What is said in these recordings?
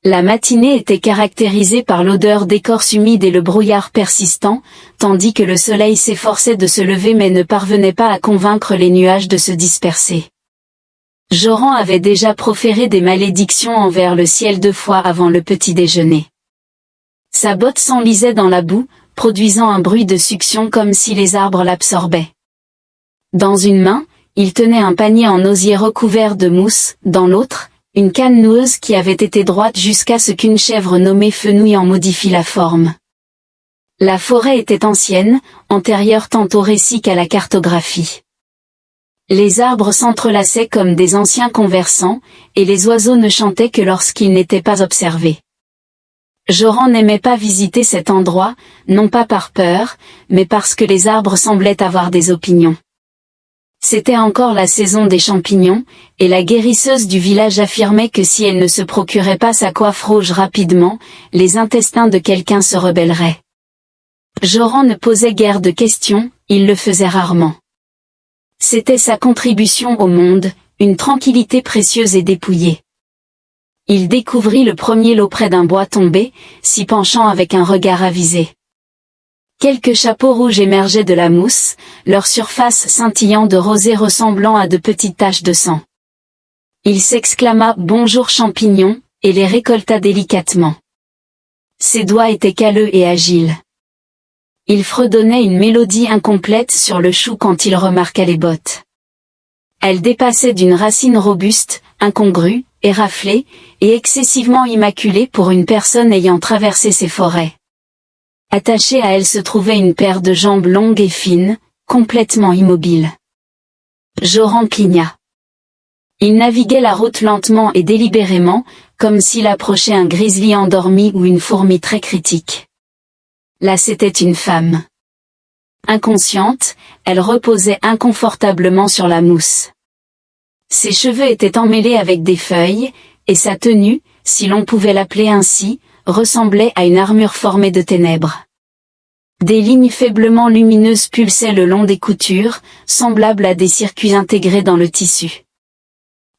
La matinée était caractérisée par l'odeur d'écorce humide et le brouillard persistant, tandis que le soleil s'efforçait de se lever mais ne parvenait pas à convaincre les nuages de se disperser. Joran avait déjà proféré des malédictions envers le ciel 2 fois avant le petit déjeuner. Sa botte s'enlisait dans la boue, produisant un bruit de succion comme si les arbres l'absorbaient. Dans une main, il tenait un panier en osier recouvert de mousse, dans l'autre, une canne noueuse qui avait été droite jusqu'à ce qu'une chèvre nommée Fenouil en modifie la forme. La forêt était ancienne, antérieure tant au récit qu'à la cartographie. Les arbres s'entrelaçaient comme des anciens conversants, et les oiseaux ne chantaient que lorsqu'ils n'étaient pas observés. Joran n'aimait pas visiter cet endroit, non pas par peur, mais parce que les arbres semblaient avoir des opinions. C'était encore la saison des champignons, et la guérisseuse du village affirmait que si elle ne se procurait pas sa coiffe rouge rapidement, les intestins de quelqu'un se rebelleraient. Joran ne posait guère de questions, il le faisait rarement. C'était sa contribution au monde, une tranquillité précieuse et dépouillée. Il découvrit le premier lot près d'un bois tombé, s'y penchant avec un regard avisé. Quelques chapeaux rouges émergeaient de la mousse, leur surface scintillant de rosée ressemblant à de petites taches de sang. Il s'exclama « Bonjour champignons » et les récolta délicatement. Ses doigts étaient calleux et agiles. Il fredonnait une mélodie incomplète sur le chou quand il remarqua les bottes. Elles dépassaient d'une racine robuste, incongrue, éraflée, et excessivement immaculée pour une personne ayant traversé ces forêts. Attachée à elle se trouvait une paire de jambes longues et fines, complètement immobiles. Joran cligna. Il naviguait la route lentement et délibérément, comme s'il approchait un grizzly endormi ou une fourmi très critique. Là c'était une femme. Inconsciente, elle reposait inconfortablement sur la mousse. Ses cheveux étaient emmêlés avec des feuilles, et sa tenue, si l'on pouvait l'appeler ainsi, ressemblait à une armure formée de ténèbres. Des lignes faiblement lumineuses pulsaient le long des coutures, semblables à des circuits intégrés dans le tissu.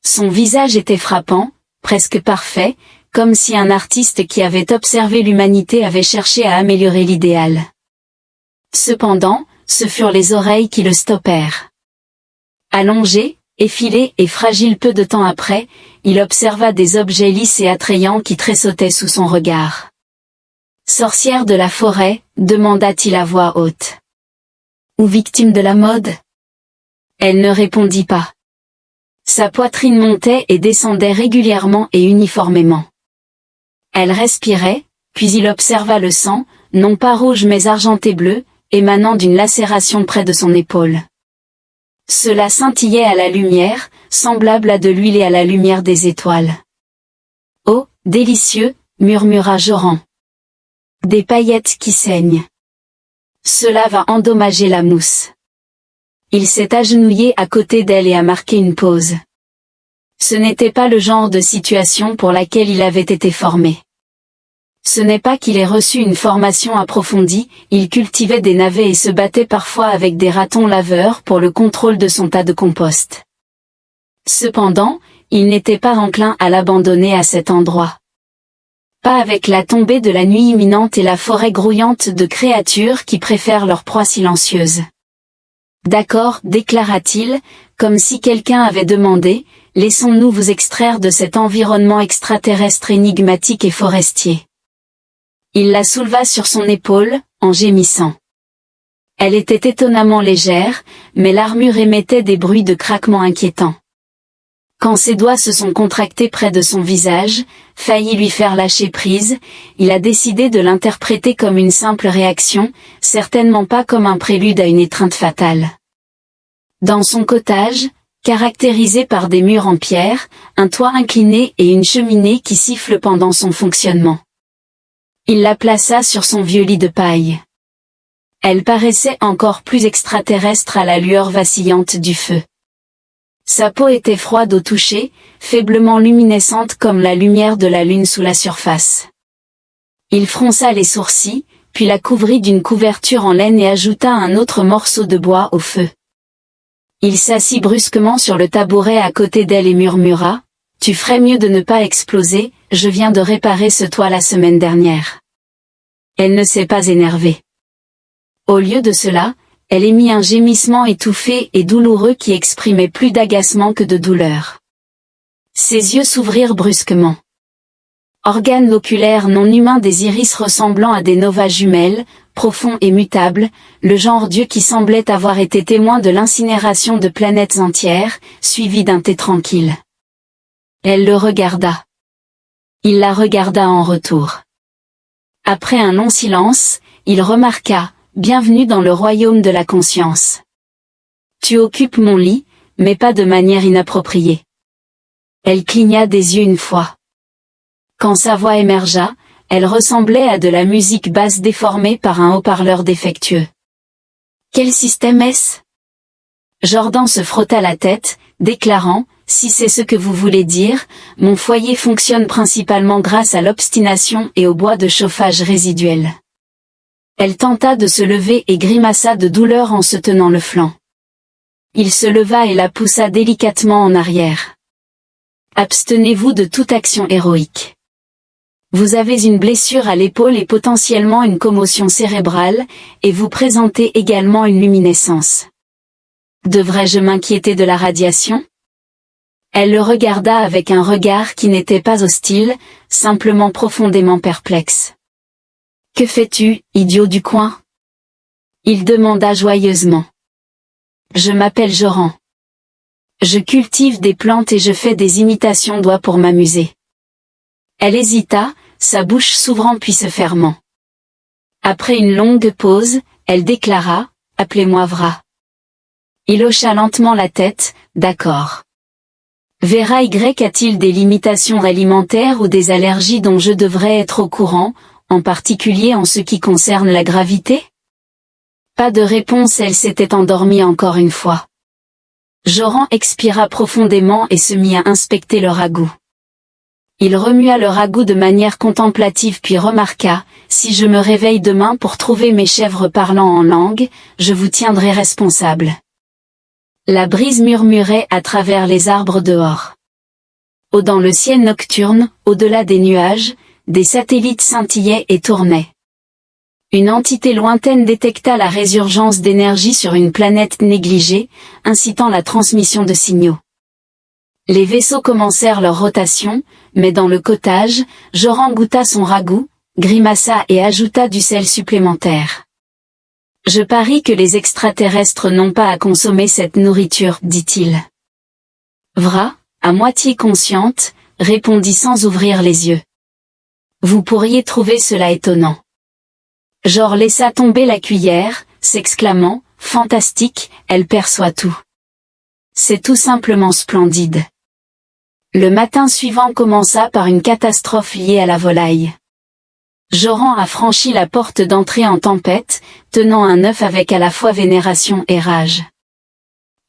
Son visage était frappant, presque parfait, comme si un artiste qui avait observé l'humanité avait cherché à améliorer l'idéal. Cependant, ce furent les oreilles qui le stoppèrent. Allongé, effilé et fragile peu de temps après, il observa des objets lisses et attrayants qui tressautaient sous son regard. « Sorcière de la forêt » demanda-t-il à voix haute. « Ou victime de la mode ?» Elle ne répondit pas. Sa poitrine montait et descendait régulièrement et uniformément. Elle respirait, puis il observa le sang, non pas rouge mais argenté bleu, émanant d'une lacération près de son épaule. Cela scintillait à la lumière, semblable à de l'huile et à la lumière des étoiles. « Oh, délicieux !» murmura Joran. « Des paillettes qui saignent. Cela va endommager la mousse. » Il s'est agenouillé à côté d'elle et a marqué une pause. Ce n'était pas le genre de situation pour laquelle il avait été formé. Ce n'est pas qu'il ait reçu une formation approfondie, il cultivait des navets et se battait parfois avec des ratons laveurs pour le contrôle de son tas de compost. Cependant, il n'était pas enclin à l'abandonner à cet endroit. Pas avec la tombée de la nuit imminente et la forêt grouillante de créatures qui préfèrent leur proie silencieuse. D'accord, déclara-t-il, comme si quelqu'un avait demandé, laissons-nous vous extraire de cet environnement extraterrestre énigmatique et forestier. Il la souleva sur son épaule, en gémissant. Elle était étonnamment légère, mais l'armure émettait des bruits de craquement inquiétants. Quand ses doigts se sont contractés près de son visage, failli lui faire lâcher prise, il a décidé de l'interpréter comme une simple réaction, certainement pas comme un prélude à une étreinte fatale. Dans son cottage, caractérisé par des murs en pierre, un toit incliné et une cheminée qui siffle pendant son fonctionnement. Il la plaça sur son vieux lit de paille. Elle paraissait encore plus extraterrestre à la lueur vacillante du feu. Sa peau était froide au toucher, faiblement luminescente comme la lumière de la lune sous la surface. Il fronça les sourcils, puis la couvrit d'une couverture en laine et ajouta un autre morceau de bois au feu. Il s'assit brusquement sur le tabouret à côté d'elle et murmura « Tu ferais mieux de ne pas exploser, je viens de réparer ce toit la semaine dernière. Elle ne s'est pas énervée. Au lieu de cela, elle émit un gémissement étouffé et douloureux qui exprimait plus d'agacement que de douleur. Ses yeux s'ouvrirent brusquement. Organes oculaires non humains, des iris ressemblant à des novas jumelles, profonds et mutables, le genre Dieu qui semblait avoir été témoin de l'incinération de planètes entières, suivi d'un thé tranquille. Elle le regarda. Il la regarda en retour. Après un long silence, il remarqua: bienvenue dans le royaume de la conscience. Tu occupes mon lit, mais pas de manière inappropriée. Elle cligna des yeux une fois. Quand sa voix émergea, elle ressemblait à de la musique basse déformée par un haut-parleur défectueux. Quel système est-ce? Jordan se frotta la tête, déclarant: si c'est ce que vous voulez dire, mon foyer fonctionne principalement grâce à l'obstination et au bois de chauffage résiduel. Elle tenta de se lever et grimaça de douleur en se tenant le flanc. Il se leva et la poussa délicatement en arrière. Abstenez-vous de toute action héroïque. Vous avez une blessure à l'épaule et potentiellement une commotion cérébrale, et vous présentez également une luminescence. Devrais-je m'inquiéter de la radiation? Elle le regarda avec un regard qui n'était pas hostile, simplement profondément perplexe. Que fais-tu, idiot du coin? Il demanda joyeusement. Je m'appelle Joran. Je cultive des plantes et je fais des imitations d'oies pour m'amuser. Elle hésita, sa bouche s'ouvrant puis se fermant. Après une longue pause, elle déclara: appelez-moi Vra. Il hocha lentement la tête: d'accord. Vera Y a-t-il des limitations alimentaires ou des allergies dont je devrais être au courant, en particulier en ce qui concerne la gravité? Pas de réponse. Elle s'était endormie encore une fois. Joran expira profondément et se mit à inspecter le ragoût. Il remua le ragoût de manière contemplative puis remarqua: si je me réveille demain pour trouver mes chèvres parlant en langue, je vous tiendrai responsable. La brise murmurait à travers les arbres dehors. Dans le ciel nocturne, au-delà des nuages, des satellites scintillaient et tournaient. Une entité lointaine détecta la résurgence d'énergie sur une planète négligée, incitant la transmission de signaux. Les vaisseaux commencèrent leur rotation, mais dans le cottage, Joran goûta son ragoût, grimaça et ajouta du sel supplémentaire. Je parie que les extraterrestres n'ont pas à consommer cette nourriture, dit-il. Vra, à moitié consciente, répondit sans ouvrir les yeux. Vous pourriez trouver cela étonnant. Jor laissa tomber la cuillère, s'exclamant: fantastique, elle perçoit tout. C'est tout simplement splendide. Le matin suivant commença par une catastrophe liée à la volaille. Joran a franchi la porte d'entrée en tempête, tenant un œuf avec à la fois vénération et rage.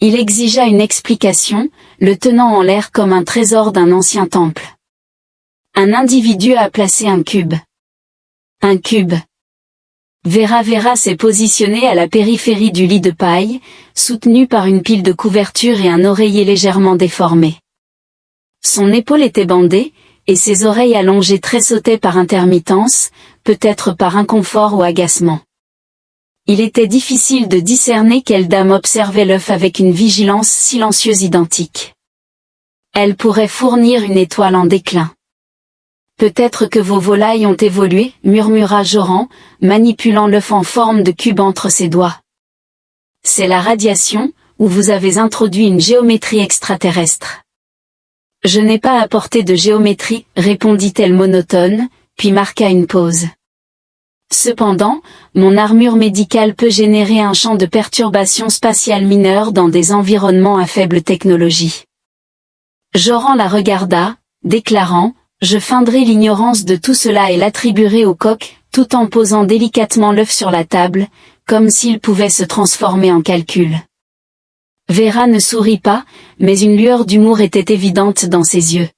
Il exigea une explication, le tenant en l'air comme un trésor d'un ancien temple. Un individu a placé un cube. Un cube. Vera s'est positionné à la périphérie du lit de paille, soutenu par une pile de couverture et un oreiller légèrement déformé. Son épaule était bandée, et ses oreilles allongées tressautaient par intermittence, peut-être par inconfort ou agacement. Il était difficile de discerner quelle dame observait l'œuf avec une vigilance silencieuse identique. Elle pourrait fournir une étoile en déclin. Peut-être que vos volailles ont évolué, murmura Joran, manipulant l'œuf en forme de cube entre ses doigts. C'est la radiation, ou vous avez introduit une géométrie extraterrestre. Je n'ai pas apporté de géométrie, répondit-elle monotone, puis marqua une pause. Cependant, mon armure médicale peut générer un champ de perturbation spatiale mineure dans des environnements à faible technologie. Joran la regarda, déclarant: je feindrai l'ignorance de tout cela et l'attribuerai au coq, tout en posant délicatement l'œuf sur la table, comme s'il pouvait se transformer en calcul. Vera ne sourit pas, mais une lueur d'humour était évidente dans ses yeux.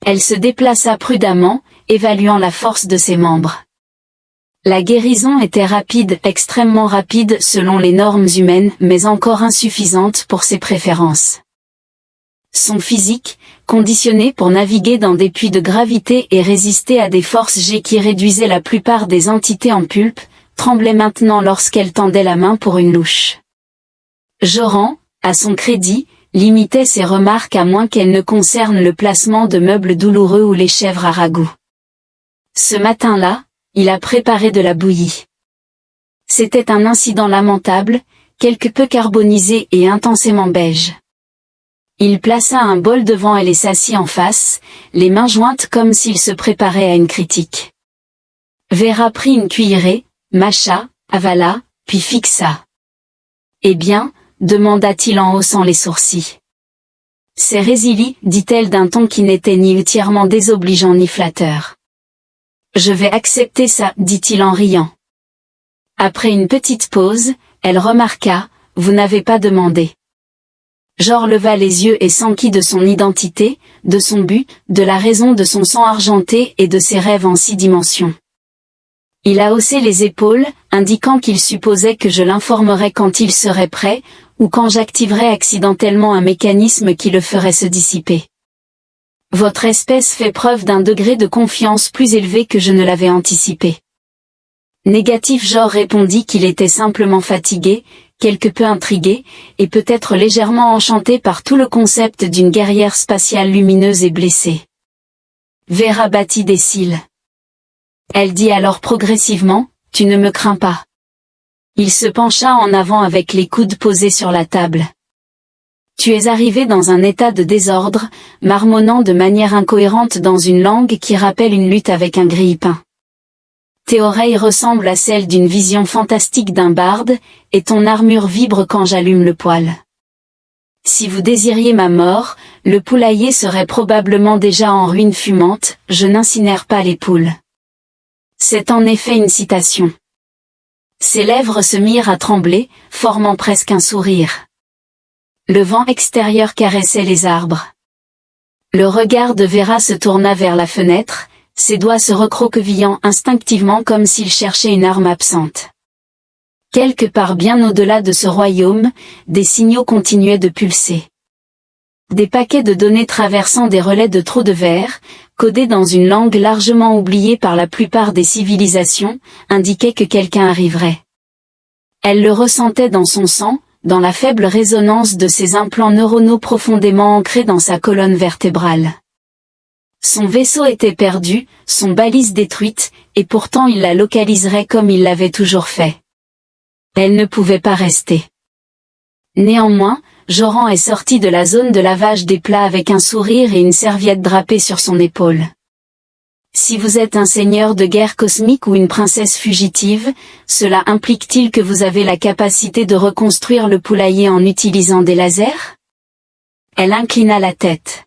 Elle se déplaça prudemment, évaluant la force de ses membres. La guérison était rapide, extrêmement rapide selon les normes humaines, mais encore insuffisante pour ses préférences. Son physique, conditionné pour naviguer dans des puits de gravité et résister à des forces G qui réduisaient la plupart des entités en pulpe, tremblait maintenant lorsqu'elle tendait la main pour une louche. Joran, à son crédit, limitait ses remarques à moins qu'elles ne concernent le placement de meubles douloureux ou les chèvres à ragoût. Ce matin-là, il a préparé de la bouillie. C'était un incident lamentable, quelque peu carbonisé et intensément beige. Il plaça un bol devant elle et s'assit en face, les mains jointes comme s'il se préparait à une critique. Vera prit une cuillerée, mâcha, avala, puis fixa. « Eh bien ?» demanda-t-il en haussant les sourcils. « C'est résili, dit-elle d'un ton qui n'était ni entièrement désobligeant ni flatteur. « Je vais accepter ça, dit-il en riant. Après une petite pause, elle remarqua, « Vous n'avez pas demandé. » Jor leva les yeux et s'enquit de son identité, de son but, de la raison de son sang argenté et de ses rêves en 6 dimensions. Il a haussé les épaules, indiquant qu'il supposait que je l'informerais quand il serait prêt, ou quand j'activerais accidentellement un mécanisme qui le ferait se dissiper. Votre espèce fait preuve d'un degré de confiance plus élevé que je ne l'avais anticipé. Négatif. Jor répondit qu'il était simplement fatigué, quelque peu intrigué, et peut-être légèrement enchanté par tout le concept d'une guerrière spatiale lumineuse et blessée. Vera battit des cils. Elle dit alors progressivement, « Tu ne me crains pas. » Il se pencha en avant avec les coudes posés sur la table. « Tu es arrivé dans un état de désordre, marmonnant de manière incohérente dans une langue qui rappelle une lutte avec un grille-pain. Tes oreilles ressemblent à celles d'une vision fantastique d'un barde, et ton armure vibre quand j'allume le poêle. Si vous désiriez ma mort, le poulailler serait probablement déjà en ruine fumante, je n'incinère pas les poules. » C'est en effet une citation. Ses lèvres se mirent à trembler, formant presque un sourire. Le vent extérieur caressait les arbres. Le regard de Vera se tourna vers la fenêtre, ses doigts se recroquevillant instinctivement comme s'il cherchait une arme absente. Quelque part bien au-delà de ce royaume, des signaux continuaient de pulser. Des paquets de données traversant des relais de trous de verre, codés dans une langue largement oubliée par la plupart des civilisations, indiquaient que quelqu'un arriverait. Elle le ressentait dans son sang, dans la faible résonance de ses implants neuronaux profondément ancrés dans sa colonne vertébrale. Son vaisseau était perdu, son balise détruite, et pourtant il la localiserait comme il l'avait toujours fait. Elle ne pouvait pas rester. Néanmoins, Joran est sorti de la zone de lavage des plats avec un sourire et une serviette drapée sur son épaule. Si vous êtes un seigneur de guerre cosmique ou une princesse fugitive, cela implique-t-il que vous avez la capacité de reconstruire le poulailler en utilisant des lasers? Elle inclina la tête.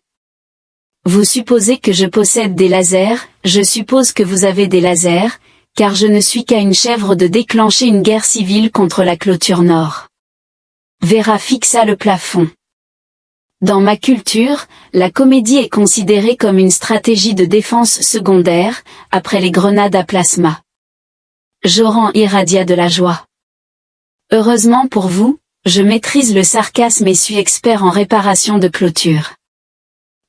Vous supposez que je possède des lasers, je suppose que vous avez des lasers, car je ne suis qu'à une chèvre de déclencher une guerre civile contre la clôture nord. Vera fixa le plafond. Dans ma culture, la comédie est considérée comme une stratégie de défense secondaire, après les grenades à plasma. Joran irradia de la joie. Heureusement pour vous, je maîtrise le sarcasme et suis expert en réparation de clôture.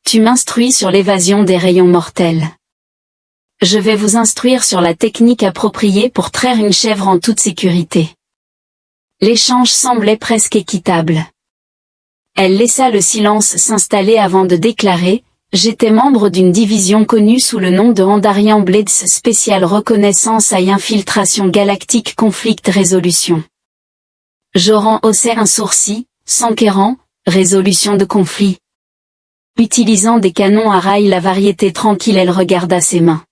Tu m'instruis sur l'évasion des rayons mortels. Je vais vous instruire sur la technique appropriée pour traire une chèvre en toute sécurité. L'échange semblait presque équitable. Elle laissa le silence s'installer avant de déclarer « J'étais membre d'une division connue sous le nom de Andarian Blades Special Reconnaissance et Infiltration Galactique Conflict Résolution. » Joran haussait un sourcil, s'enquérant « Résolution de conflit. » Utilisant des canons à rail la variété tranquille, elle regarda ses mains.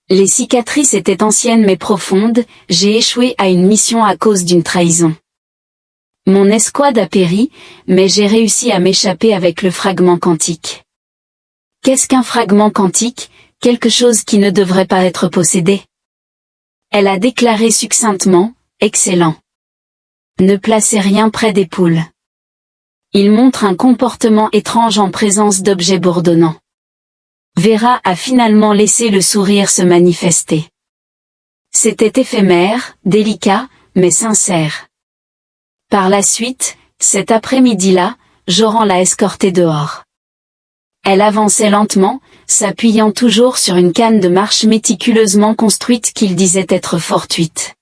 Les cicatrices étaient anciennes mais profondes, j'ai échoué à une mission à cause d'une trahison. Mon escouade a péri, mais j'ai réussi à m'échapper avec le fragment quantique. Qu'est-ce qu'un fragment quantique? Quelque chose qui ne devrait pas être possédé. Elle a déclaré succinctement, excellent. Ne placez rien près des poules. Il montre un comportement étrange en présence d'objets bourdonnants. Vera a finalement laissé le sourire se manifester. C'était éphémère, délicat, mais sincère. Par la suite, cet après-midi-là, Joran l'a escortée dehors. Elle avançait lentement, s'appuyant toujours sur une canne de marche méticuleusement construite qu'il disait être fortuite.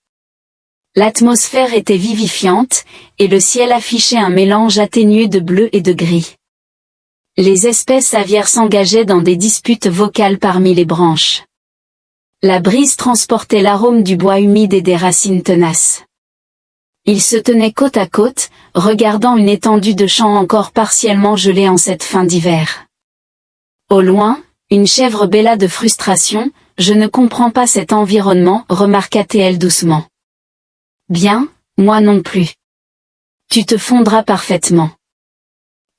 L'atmosphère était vivifiante, et le ciel affichait un mélange atténué de bleu et de gris. Les espèces aviaires s'engageaient dans des disputes vocales parmi les branches. La brise transportait l'arôme du bois humide et des racines tenaces. Ils se tenaient côte à côte, regardant une étendue de champs encore partiellement gelée en cette fin d'hiver. Au loin, une chèvre bêla de frustration. « Je ne comprends pas cet environnement, remarqua-t-elle doucement. Bien, moi non plus. Tu te fondras parfaitement.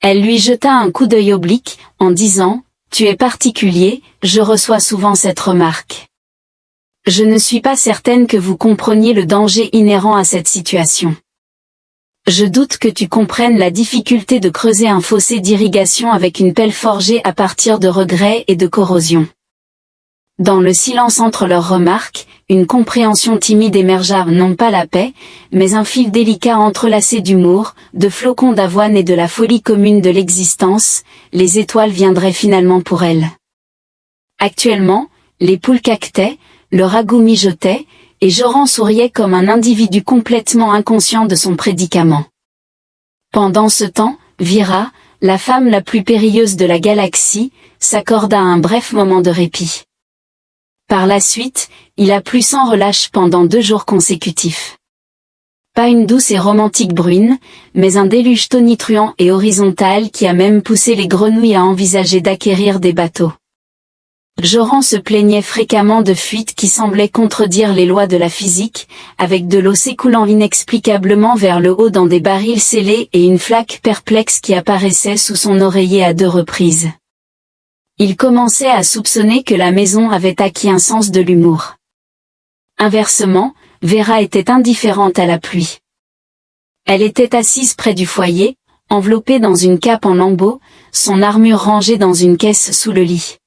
Elle lui jeta un coup d'œil oblique, en disant, tu es particulier, je reçois souvent cette remarque. Je ne suis pas certaine que vous compreniez le danger inhérent à cette situation. Je doute que tu comprennes la difficulté de creuser un fossé d'irrigation avec une pelle forgée à partir de regrets et de corrosion. Dans le silence entre leurs remarques, une compréhension timide émergea, non pas la paix, mais un fil délicat entrelacé d'humour, de flocons d'avoine et de la folie commune de l'existence. Les étoiles viendraient finalement pour elle. Actuellement, les poules caquetaient, le ragoût mijotait, et Joran souriait comme un individu complètement inconscient de son prédicament. Pendant ce temps, Vira, la femme la plus périlleuse de la galaxie, s'accorda un bref moment de répit. Par la suite, il a plu sans relâche pendant 2 jours consécutifs. Pas une douce et romantique bruine, mais un déluge tonitruant et horizontal qui a même poussé les grenouilles à envisager d'acquérir des bateaux. Joran se plaignait fréquemment de fuites qui semblaient contredire les lois de la physique, avec de l'eau s'écoulant inexplicablement vers le haut dans des barils scellés et une flaque perplexe qui apparaissait sous son oreiller à 2 reprises. Il commençait à soupçonner que la maison avait acquis un sens de l'humour. Inversement, Vera était indifférente à la pluie. Elle était assise près du foyer, enveloppée dans une cape en lambeaux, son armure rangée dans une caisse sous le lit.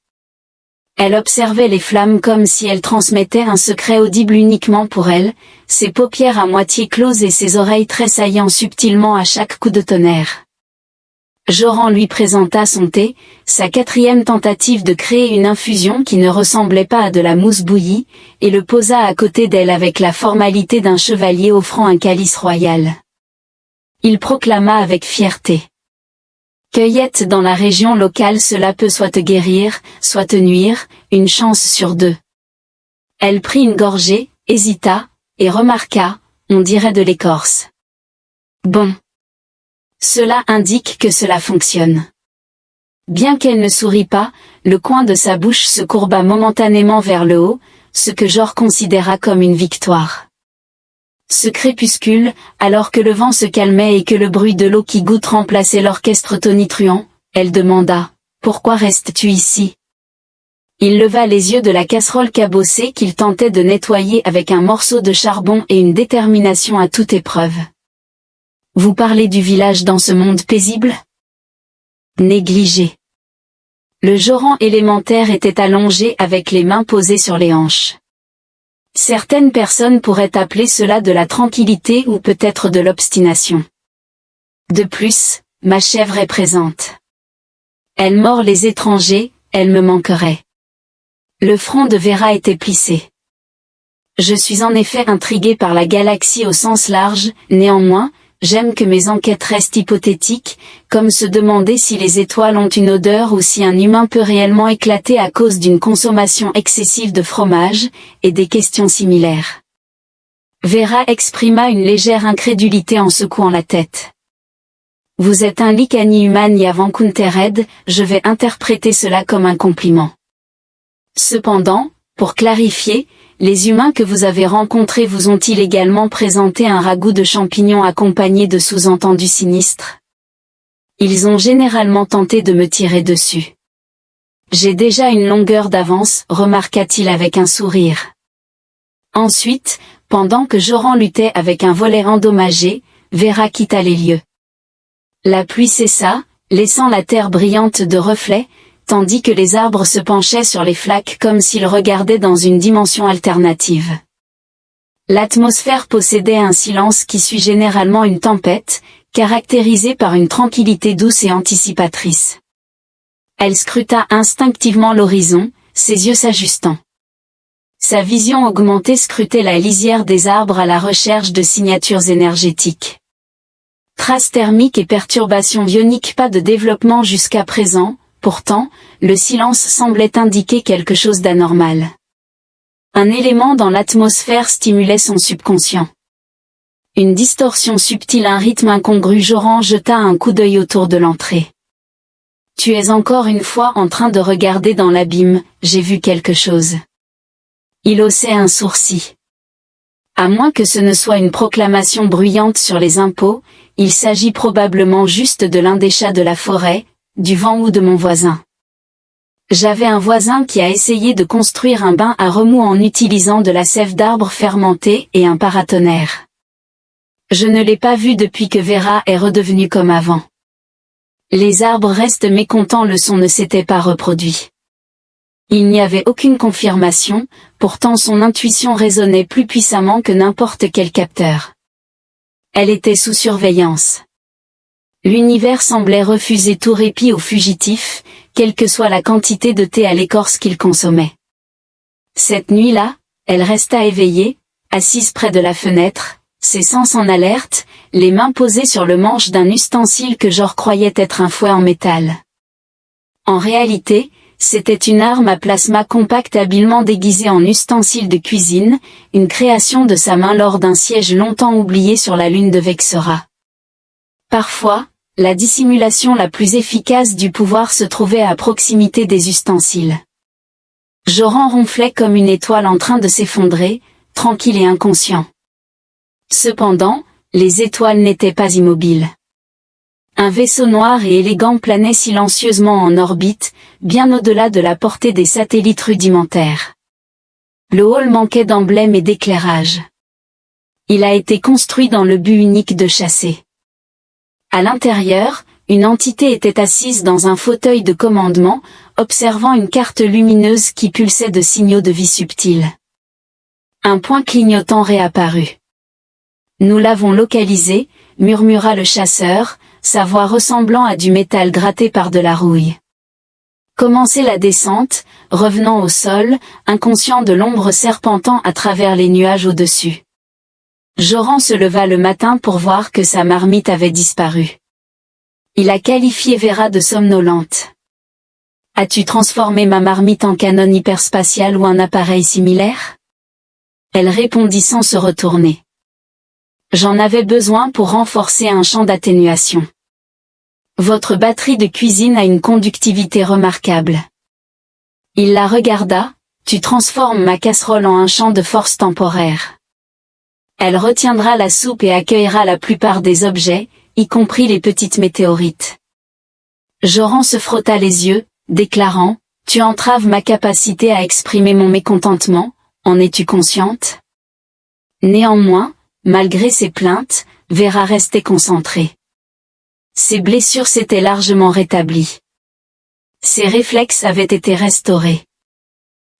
Elle observait les flammes comme si elles transmettaient un secret audible uniquement pour elle, ses paupières à moitié closes et ses oreilles tressaillant subtilement à chaque coup de tonnerre. Joran lui présenta son thé, sa 4e tentative de créer une infusion qui ne ressemblait pas à de la mousse bouillie, et le posa à côté d'elle avec la formalité d'un chevalier offrant un calice royal. Il proclama avec fierté. Cueillette dans la région locale, cela peut soit te guérir, soit te nuire, une chance sur 2. Elle prit une gorgée, hésita, et remarqua, on dirait de l'écorce. Bon. Cela indique que cela fonctionne. Bien qu'elle ne sourit pas, le coin de sa bouche se courba momentanément vers le haut, ce que Jor considéra comme une victoire. Ce crépuscule, alors que le vent se calmait et que le bruit de l'eau qui goutte remplaçait l'orchestre tonitruant, elle demanda, « Pourquoi restes-tu ici ?» Il leva les yeux de la casserole cabossée qu'il tentait de nettoyer avec un morceau de charbon et une détermination à toute épreuve. « Vous parlez du village dans ce monde paisible ?» Négligé. Le Joran élémentaire était allongé avec les mains posées sur les hanches. Certaines personnes pourraient appeler cela de la tranquillité ou peut-être de l'obstination. De plus, ma chèvre est présente. Elle mord les étrangers, elle me manquerait. Le front de Vera était plissé. Je suis en effet intrigué par la galaxie au sens large, néanmoins, j'aime que mes enquêtes restent hypothétiques, comme se demander si les étoiles ont une odeur ou si un humain peut réellement éclater à cause d'une consommation excessive de fromage, et des questions similaires. Vera exprima une légère incrédulité en secouant la tête. Vous êtes un Licani Humani avant Kuntered, je vais interpréter cela comme un compliment. Cependant, pour clarifier, les humains que vous avez rencontrés vous ont-ils également présenté un ragoût de champignons accompagné de sous-entendus sinistres? Ils ont généralement tenté de me tirer dessus. J'ai déjà une longueur d'avance, remarqua-t-il avec un sourire. Ensuite, pendant que Joran luttait avec un volet endommagé, Vera quitta les lieux. La pluie cessa, laissant la terre brillante de reflets, tandis que les arbres se penchaient sur les flaques comme s'ils regardaient dans une dimension alternative. L'atmosphère possédait un silence qui suit généralement une tempête, caractérisée par une tranquillité douce et anticipatrice. Elle scruta instinctivement l'horizon, ses yeux s'ajustant. Sa vision augmentée scrutait la lisière des arbres à la recherche de signatures énergétiques. Traces thermiques et perturbations ioniques, pas de développement jusqu'à présent, pourtant, le silence semblait indiquer quelque chose d'anormal. Un élément dans l'atmosphère stimulait son subconscient. Une distorsion subtile, un rythme incongru. Joran jeta un coup d'œil autour de l'entrée. Tu es encore une fois en train de regarder dans l'abîme, j'ai vu quelque chose. Il haussait un sourcil. À moins que ce ne soit une proclamation bruyante sur les impôts, il s'agit probablement juste de l'un des chats de la forêt, du vent ou de mon voisin. J'avais un voisin qui a essayé de construire un bain à remous en utilisant de la sève d'arbre fermentée et un paratonnerre. Je ne l'ai pas vu depuis que Vera est redevenue comme avant. Les arbres restent mécontents, le son ne s'était pas reproduit. Il n'y avait aucune confirmation, pourtant son intuition résonnait plus puissamment que n'importe quel capteur. Elle était sous surveillance. L'univers semblait refuser tout répit aux fugitifs, quelle que soit la quantité de thé à l'écorce qu'ils consommaient. Cette nuit-là, elle resta éveillée, assise près de la fenêtre, ses sens en alerte, les mains posées sur le manche d'un ustensile que Jor croyait être un fouet en métal. En réalité, c'était une arme à plasma compacte habilement déguisée en ustensile de cuisine, une création de sa main lors d'un siège longtemps oublié sur la lune de Vexera. Parfois, la dissimulation la plus efficace du pouvoir se trouvait à proximité des ustensiles. Joran ronflait comme une étoile en train de s'effondrer, tranquille et inconscient. Cependant, les étoiles n'étaient pas immobiles. Un vaisseau noir et élégant planait silencieusement en orbite, bien au-delà de la portée des satellites rudimentaires. Le hall manquait d'emblème et d'éclairage. Il a été construit dans le but unique de chasser. À l'intérieur, une entité était assise dans un fauteuil de commandement, observant une carte lumineuse qui pulsait de signaux de vie subtils. Un point clignotant réapparut. Nous l'avons localisé, murmura le chasseur, sa voix ressemblant à du métal gratté par de la rouille. Commencez la descente, revenant au sol, inconscient de l'ombre serpentant à travers les nuages au-dessus. Joran se leva le matin pour voir que sa marmite avait disparu. Il a qualifié Vera de somnolente. As-tu transformé ma marmite en canon hyperspatial ou un appareil similaire? Elle répondit sans se retourner. J'en avais besoin pour renforcer un champ d'atténuation. Votre batterie de cuisine a une conductivité remarquable. Il la regarda, tu transformes ma casserole en un champ de force temporaire. Elle retiendra la soupe et accueillera la plupart des objets, y compris les petites météorites. Joran se frotta les yeux, déclarant, tu entraves ma capacité à exprimer mon mécontentement, en es-tu consciente? Néanmoins, malgré ses plaintes, Vera restait concentrée. Ses blessures s'étaient largement rétablies. Ses réflexes avaient été restaurés.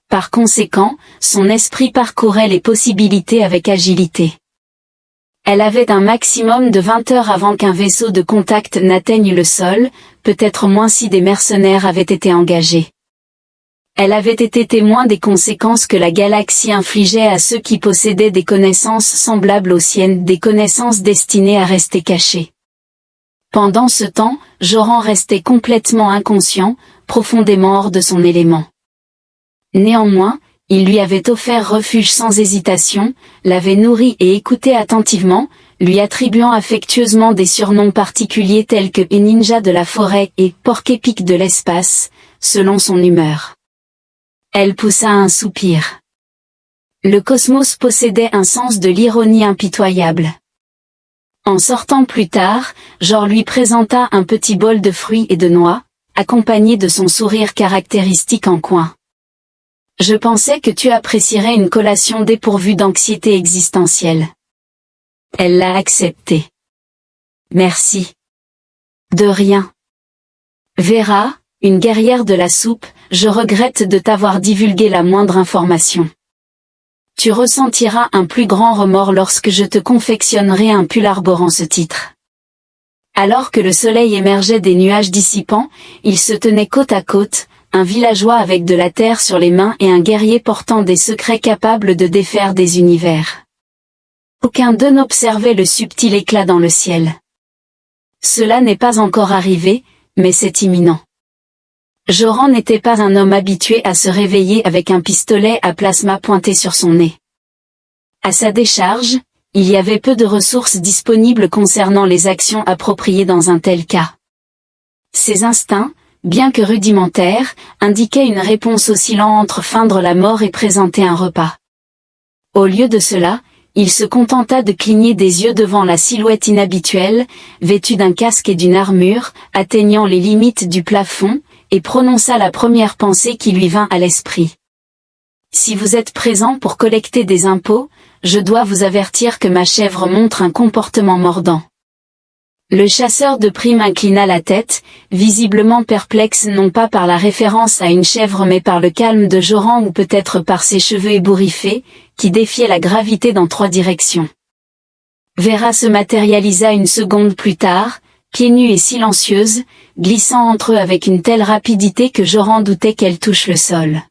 Par conséquent, son esprit parcourait les possibilités avec agilité. Elle avait un maximum de 20 heures avant qu'un vaisseau de contact n'atteigne le sol, peut-être moins si des mercenaires avaient été engagés. Elle avait été témoin des conséquences que la galaxie infligeait à ceux qui possédaient des connaissances semblables aux siennes, des connaissances destinées à rester cachées. Pendant ce temps, Joran restait complètement inconscient, profondément hors de son élément. Néanmoins, il lui avait offert refuge sans hésitation, l'avait nourri et écouté attentivement, lui attribuant affectueusement des surnoms particuliers tels que ninja de la forêt et porc-épic de l'espace, selon son humeur. Elle poussa un soupir. Le cosmos possédait un sens de l'ironie impitoyable. En sortant plus tard, Jor lui présenta un petit bol de fruits et de noix, accompagné de son sourire caractéristique en coin. Je pensais que tu apprécierais une collation dépourvue d'anxiété existentielle. Elle l'a accepté. Merci. De rien. Vera, une guerrière de la soupe, je regrette de t'avoir divulgué la moindre information. Tu ressentiras un plus grand remords lorsque je te confectionnerai un pull arborant ce titre. Alors que le soleil émergeait des nuages dissipants, ils se tenaient côte à côte, un villageois avec de la terre sur les mains et un guerrier portant des secrets capables de défaire des univers. Aucun d'eux n'observait le subtil éclat dans le ciel. Cela n'est pas encore arrivé, mais c'est imminent. Joran n'était pas un homme habitué à se réveiller avec un pistolet à plasma pointé sur son nez. À sa décharge, il y avait peu de ressources disponibles concernant les actions appropriées dans un tel cas. Ses instincts, bien que rudimentaires, indiquaient une réponse oscillant entre feindre la mort et présenter un repas. Au lieu de cela, il se contenta de cligner des yeux devant la silhouette inhabituelle, vêtue d'un casque et d'une armure, atteignant les limites du plafond, et prononça la première pensée qui lui vint à l'esprit. Si vous êtes présent pour collecter des impôts, je dois vous avertir que ma chèvre montre un comportement mordant. Le chasseur de primes inclina la tête, visiblement perplexe non pas par la référence à une chèvre mais par le calme de Joran ou peut-être par ses cheveux ébouriffés, qui défiaient la gravité dans 3 directions. Vera se matérialisa une seconde plus tard, pieds nus et silencieuse, glissant entre eux avec une telle rapidité que Joran doutait qu'elle touche le sol.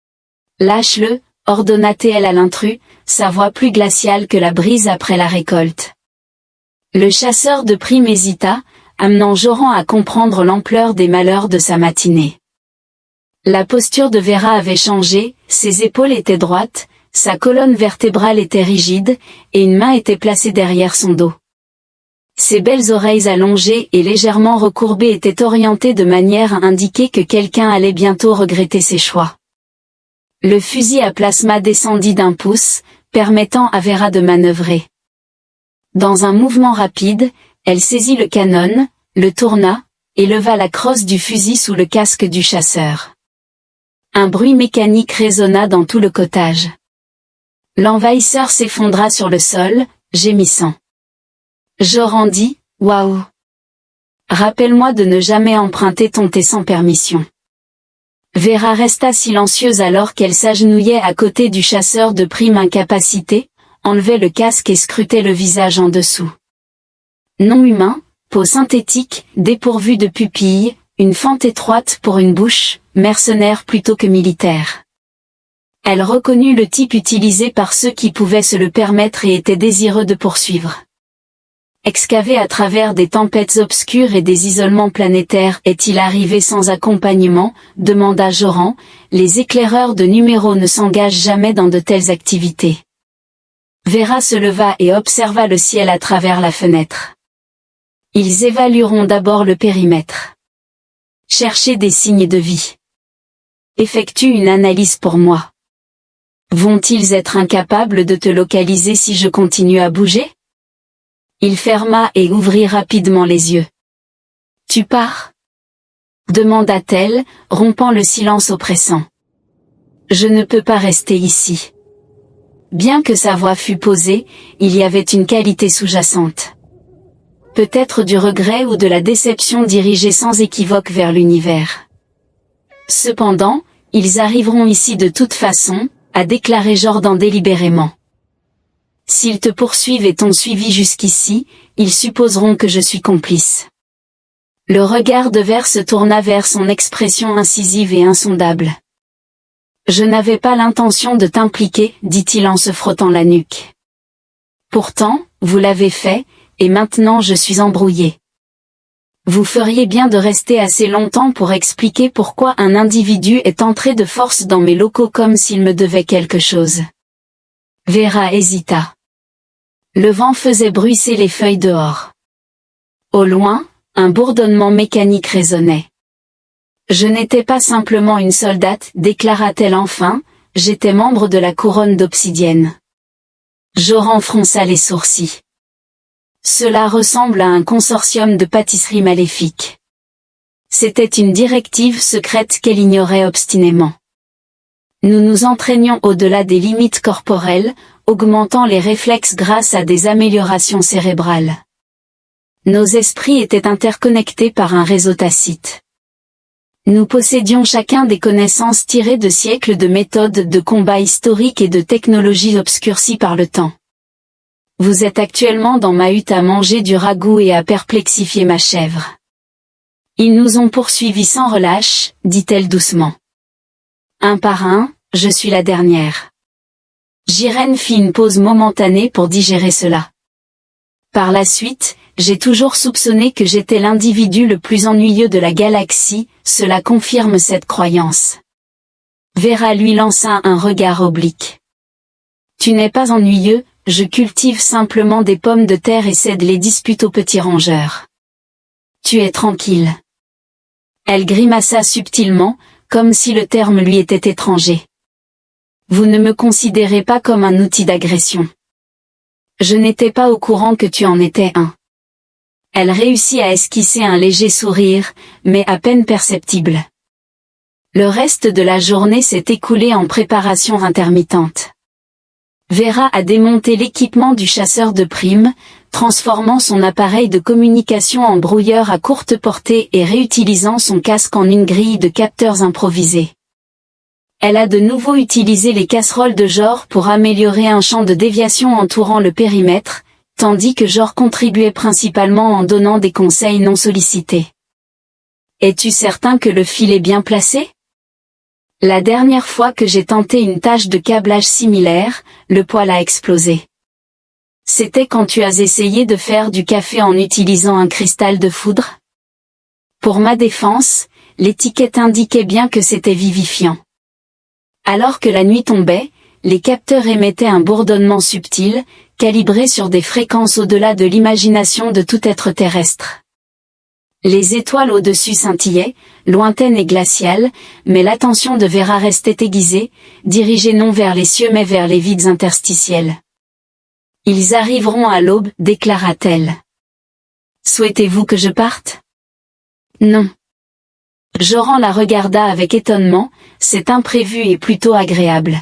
« Lâche-le » ordonna-t-elle à l'intrus, sa voix plus glaciale que la brise après la récolte. Le chasseur de primes hésita, amenant Joran à comprendre l'ampleur des malheurs de sa matinée. La posture de Vera avait changé, ses épaules étaient droites, sa colonne vertébrale était rigide, et une main était placée derrière son dos. Ses belles oreilles allongées et légèrement recourbées étaient orientées de manière à indiquer que quelqu'un allait bientôt regretter ses choix. Le fusil à plasma descendit d'1 pouce, permettant à Vera de manœuvrer. Dans un mouvement rapide, elle saisit le canon, le tourna, et leva la crosse du fusil sous le casque du chasseur. Un bruit mécanique résonna dans tout le cottage. L'envahisseur s'effondra sur le sol, gémissant. Joran dit, « Waouh! Rappelle-moi de ne jamais emprunter ton thé sans permission. » Vera resta silencieuse alors qu'elle s'agenouillait à côté du chasseur de primes incapacité, enlevait le casque et scrutait le visage en dessous. Non humain, peau synthétique, dépourvue de pupilles, une fente étroite pour une bouche, mercenaire plutôt que militaire. Elle reconnut le type utilisé par ceux qui pouvaient se le permettre et étaient désireux de poursuivre. Excavé à travers des tempêtes obscures et des isolements planétaires, est-il arrivé sans accompagnement, demanda Joran, les éclaireurs de numéro ne s'engagent jamais dans de telles activités. Vera se leva et observa le ciel à travers la fenêtre. Ils évalueront d'abord le périmètre. Cherchez des signes de vie. Effectue une analyse pour moi. Vont-ils être incapables de te localiser si je continue à bouger? Il ferma et ouvrit rapidement les yeux. Tu pars? Demanda-t-elle, rompant le silence oppressant. Je ne peux pas rester ici. Bien que sa voix fût posée, il y avait une qualité sous-jacente. Peut-être du regret ou de la déception dirigée sans équivoque vers l'univers. Cependant, ils arriveront ici de toute façon, a déclaré Jordan délibérément. S'ils te poursuivent et t'ont suivi jusqu'ici, ils supposeront que je suis complice. Le regard de Ver se tourna vers son expression incisive et insondable. Je n'avais pas l'intention de t'impliquer, dit-il en se frottant la nuque. Pourtant, vous l'avez fait, et maintenant je suis embrouillé. Vous feriez bien de rester assez longtemps pour expliquer pourquoi un individu est entré de force dans mes locaux comme s'il me devait quelque chose. Vera hésita. Le vent faisait bruisser les feuilles dehors. Au loin, un bourdonnement mécanique résonnait. Je n'étais pas simplement une soldate, déclara-t-elle enfin, j'étais membre de la couronne d'obsidienne. Joran fronça les sourcils. Cela ressemble à un consortium de pâtisseries maléfiques. C'était une directive secrète qu'elle ignorait obstinément. Nous nous entraînions au-delà des limites corporelles, augmentant les réflexes grâce à des améliorations cérébrales. Nos esprits étaient interconnectés par un réseau tacite. Nous possédions chacun des connaissances tirées de siècles de méthodes de combat historiques et de technologies obscurcies par le temps. Vous êtes actuellement dans ma hutte à manger du ragoût et à perplexifier ma chèvre. Ils nous ont poursuivis sans relâche, dit-elle doucement. Un par un, je suis la dernière. Jirène fit une pause momentanée pour digérer cela. Par la suite, j'ai toujours soupçonné que j'étais l'individu le plus ennuyeux de la galaxie, cela confirme cette croyance. Vera lui lança un regard oblique. Tu n'es pas ennuyeux, je cultive simplement des pommes de terre et cède les disputes aux petits rongeurs. Tu es tranquille. Elle grimaça subtilement, comme si le terme lui était étranger. Vous ne me considérez pas comme un outil d'agression. Je n'étais pas au courant que tu en étais un. Elle réussit à esquisser un léger sourire, mais à peine perceptible. Le reste de la journée s'est écoulé en préparations intermittentes. Vera a démonté l'équipement du chasseur de primes, transformant son appareil de communication en brouilleur à courte portée et réutilisant son casque en une grille de capteurs improvisés. Elle a de nouveau utilisé les casseroles de Jor pour améliorer un champ de déviation entourant le périmètre, tandis que Jor contribuait principalement en donnant des conseils non sollicités. Es-tu certain que le fil est bien placé? La dernière fois que j'ai tenté une tâche de câblage similaire, le poêle a explosé. C'était quand tu as essayé de faire du café en utilisant un cristal de foudre? Pour ma défense, l'étiquette indiquait bien que c'était vivifiant. Alors que la nuit tombait, les capteurs émettaient un bourdonnement subtil, calibré sur des fréquences au-delà de l'imagination de tout être terrestre. Les étoiles au-dessus scintillaient, lointaines et glaciales, mais l'attention de Vera restait aiguisée, dirigée non vers les cieux mais vers les vides interstitiels. Ils arriveront à l'aube, déclara-t-elle. Souhaitez-vous que je parte? Non. Joran la regarda avec étonnement, cet imprévu est plutôt agréable.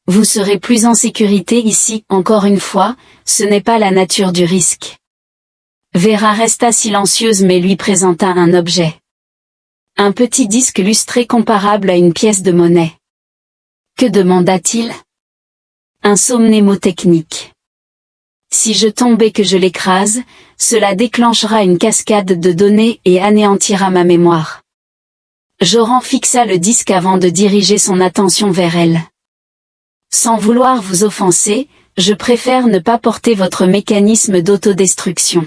Vous serez plus en sécurité ici, encore une fois, ce n'est pas la nature du risque. Vera resta silencieuse mais lui présenta un objet. Un petit disque lustré comparable à une pièce de monnaie. Que demanda-t-il? Un somme mnémotechnique. Si je tombe et que je l'écrase, cela déclenchera une cascade de données et anéantira ma mémoire. Joran fixa le disque avant de diriger son attention vers elle. Sans vouloir vous offenser, je préfère ne pas porter votre mécanisme d'autodestruction.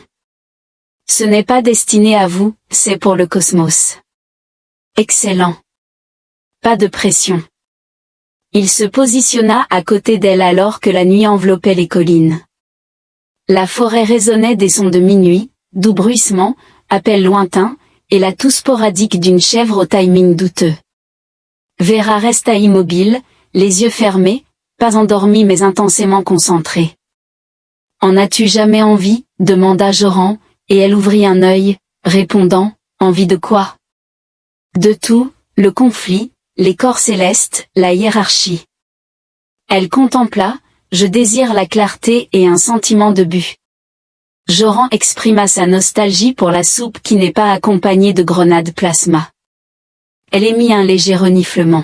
Ce n'est pas destiné à vous, c'est pour le cosmos. Excellent. Pas de pression. Il se positionna à côté d'elle alors que la nuit enveloppait les collines. La forêt résonnait des sons de minuit, doux bruissements, appels lointains, et la toux sporadique d'une chèvre au timing douteux. Vera resta immobile, les yeux fermés, pas endormie mais intensément concentrée. En as-tu jamais envie? Demanda Joran, et elle ouvrit un œil, répondant, envie de quoi? De tout, le conflit, les corps célestes, la hiérarchie. Elle contempla, je désire la clarté et un sentiment de but. Joran exprima sa nostalgie pour la soupe qui n'est pas accompagnée de grenades plasma. Elle émit un léger reniflement.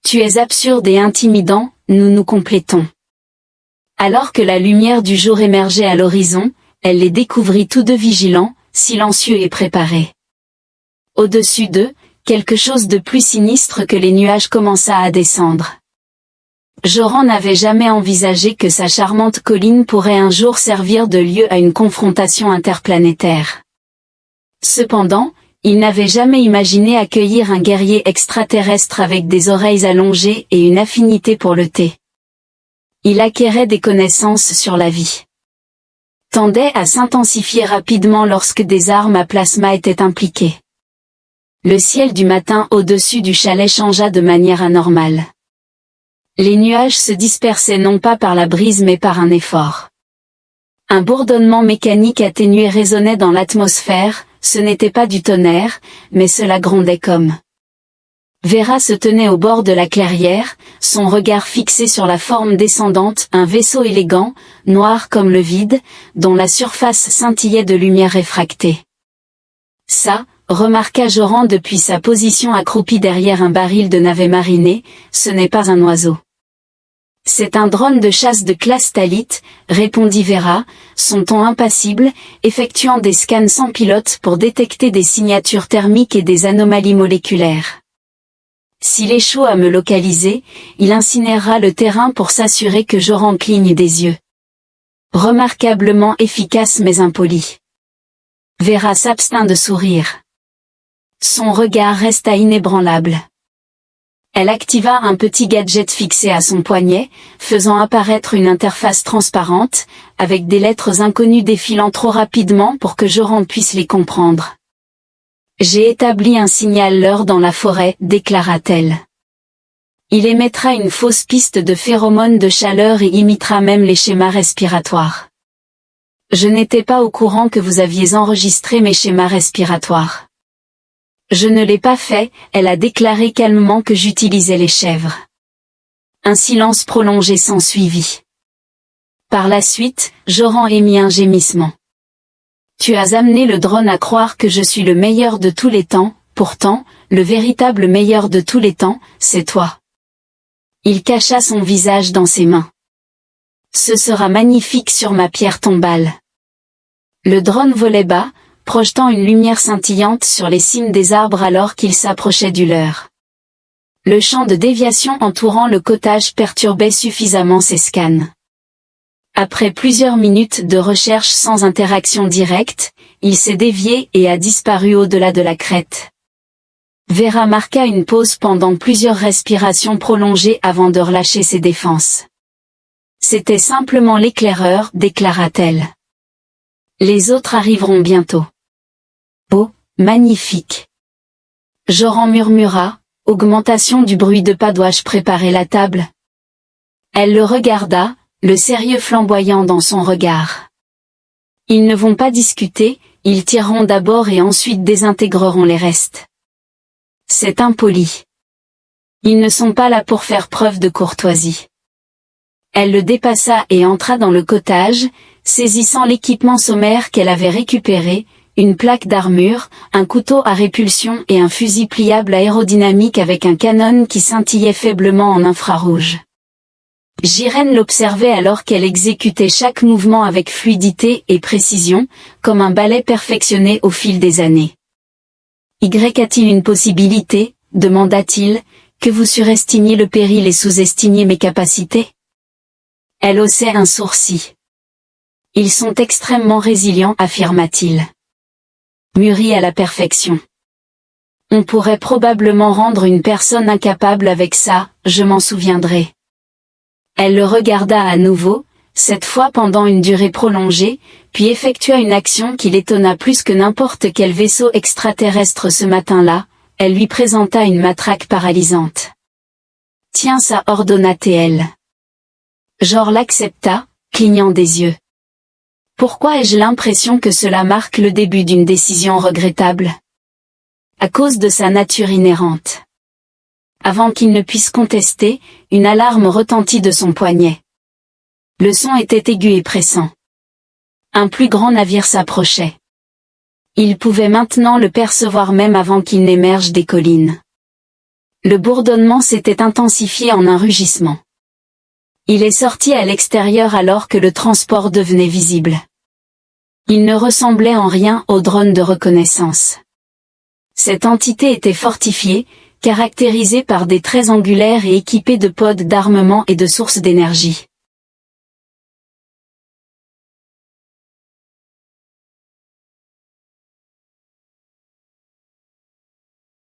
Tu es absurde et intimidant, nous nous complétons. Alors que la lumière du jour émergeait à l'horizon, elle les découvrit tous deux vigilants, silencieux et préparés. Au-dessus d'eux, quelque chose de plus sinistre que les nuages commença à descendre. Joran n'avait jamais envisagé que sa charmante colline pourrait un jour servir de lieu à une confrontation interplanétaire. Cependant, il n'avait jamais imaginé accueillir un guerrier extraterrestre avec des oreilles allongées et une affinité pour le thé. Il acquérait des connaissances sur la vie. Tendait à s'intensifier rapidement lorsque des armes à plasma étaient impliquées. Le ciel du matin au-dessus du chalet changea de manière anormale. Les nuages se dispersaient non pas par la brise mais par un effort. Un bourdonnement mécanique atténué résonnait dans l'atmosphère, ce n'était pas du tonnerre, mais cela grondait comme. Vera se tenait au bord de la clairière, son regard fixé sur la forme descendante, un vaisseau élégant, noir comme le vide, dont la surface scintillait de lumière réfractée. Ça, remarqua Joran depuis sa position accroupie derrière un baril de navet mariné, ce n'est pas un oiseau. C'est un drone de chasse de classe Talit, répondit Vera, son ton impassible, effectuant des scans sans pilote pour détecter des signatures thermiques et des anomalies moléculaires. S'il échoue à me localiser, il incinérera le terrain pour s'assurer que Joran cligne des yeux. Remarquablement efficace mais impoli. Vera s'abstint de sourire. Son regard resta inébranlable. Elle activa un petit gadget fixé à son poignet, faisant apparaître une interface transparente, avec des lettres inconnues défilant trop rapidement pour que Joran puisse les comprendre. J'ai établi un signal leurre dans la forêt, déclara-t-elle. Il émettra une fausse piste de phéromones de chaleur et imitera même les schémas respiratoires. Je n'étais pas au courant que vous aviez enregistré mes schémas respiratoires. Je ne l'ai pas fait, elle a déclaré calmement que j'utilisais les chèvres. Un silence prolongé s'ensuivit. Par la suite, Joran émit un gémissement. Tu as amené le drone à croire que je suis le meilleur de tous les temps, pourtant, le véritable meilleur de tous les temps, c'est toi. Il cacha son visage dans ses mains. Ce sera magnifique sur ma pierre tombale. Le drone volait bas, projetant une lumière scintillante sur les cimes des arbres alors qu'il s'approchait du leur. Le champ de déviation entourant le cottage perturbait suffisamment ses scans. Après plusieurs minutes de recherche sans interaction directe, il s'est dévié et a disparu au-delà de la crête. Vera marqua une pause pendant plusieurs respirations prolongées avant de relâcher ses défenses. C'était simplement l'éclaireur, déclara-t-elle. Les autres arriveront bientôt. Oh, magnifique. Joran murmura, augmentation du bruit de pas dois-je préparer la table? Elle le regarda, le sérieux flamboyant dans son regard. Ils ne vont pas discuter, ils tireront d'abord et ensuite désintégreront les restes. C'est impoli. Ils ne sont pas là pour faire preuve de courtoisie. Elle le dépassa et entra dans le cottage, saisissant l'équipement sommaire qu'elle avait récupéré, une plaque d'armure, un couteau à répulsion et un fusil pliable aérodynamique avec un canon qui scintillait faiblement en infrarouge. Jiren l'observait alors qu'elle exécutait chaque mouvement avec fluidité et précision, comme un ballet perfectionné au fil des années. A-t-il une possibilité, demanda-t-il, que vous surestimiez le péril et sous-estimiez mes capacités? Elle haussait un sourcil. Ils sont extrêmement résilients, affirma-t-il. Mûris à la perfection. On pourrait probablement rendre une personne incapable avec ça, je m'en souviendrai. Elle le regarda à nouveau, cette fois pendant une durée prolongée, puis effectua une action qui l'étonna plus que n'importe quel vaisseau extraterrestre ce matin-là, elle lui présenta une matraque paralysante. Tiens ça, ordonna-t-elle. Jor l'accepta, clignant des yeux. Pourquoi ai-je l'impression que cela marque le début d'une décision regrettable? À cause de sa nature inhérente. Avant qu'il ne puisse contester, une alarme retentit de son poignet. Le son était aigu et pressant. Un plus grand navire s'approchait. Il pouvait maintenant le percevoir même avant qu'il n'émerge des collines. Le bourdonnement s'était intensifié en un rugissement. Il est sorti à l'extérieur alors que le transport devenait visible. Il ne ressemblait en rien au drone de reconnaissance. Cette entité était fortifiée, caractérisée par des traits angulaires et équipée de pods d'armement et de sources d'énergie.